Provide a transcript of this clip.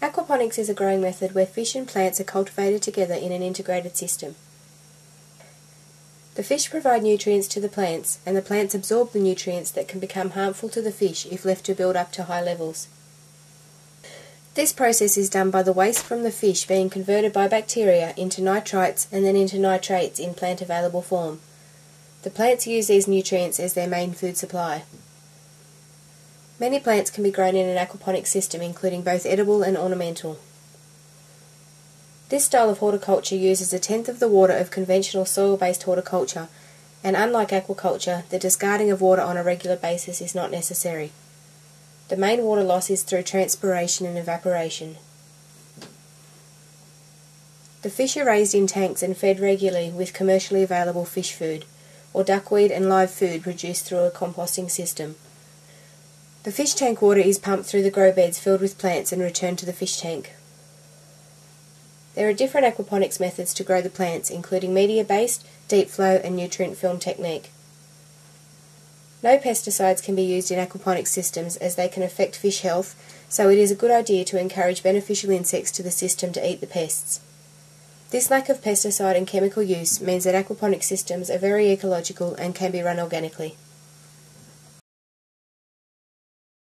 Aquaponics is a growing method where fish and plants are cultivated together in an integrated system. The fish provide nutrients to the plants, and the plants absorb the nutrients that can become harmful to the fish if left to build up to high levels. This process is done by the waste from the fish being converted by bacteria into nitrites and then into nitrates in plant-available form. The plants use these nutrients as their main food supply. Many plants can be grown in an aquaponics system, including both edible and ornamental. This style of horticulture uses a tenth of the water of conventional soil-based horticulture, and unlike aquaculture, the discarding of water on a regular basis is not necessary. The main water loss is through transpiration and evaporation. The fish are raised in tanks and fed regularly with commercially available fish food, or duckweed and live food produced through a composting system. The fish tank water is pumped through the grow beds filled with plants and returned to the fish tank. There are different aquaponics methods to grow the plants, including media-based, deep flow and nutrient film technique. No pesticides can be used in aquaponics systems as they can affect fish health, so it is a good idea to encourage beneficial insects to the system to eat the pests. This lack of pesticide and chemical use means that aquaponics systems are very ecological and can be run organically.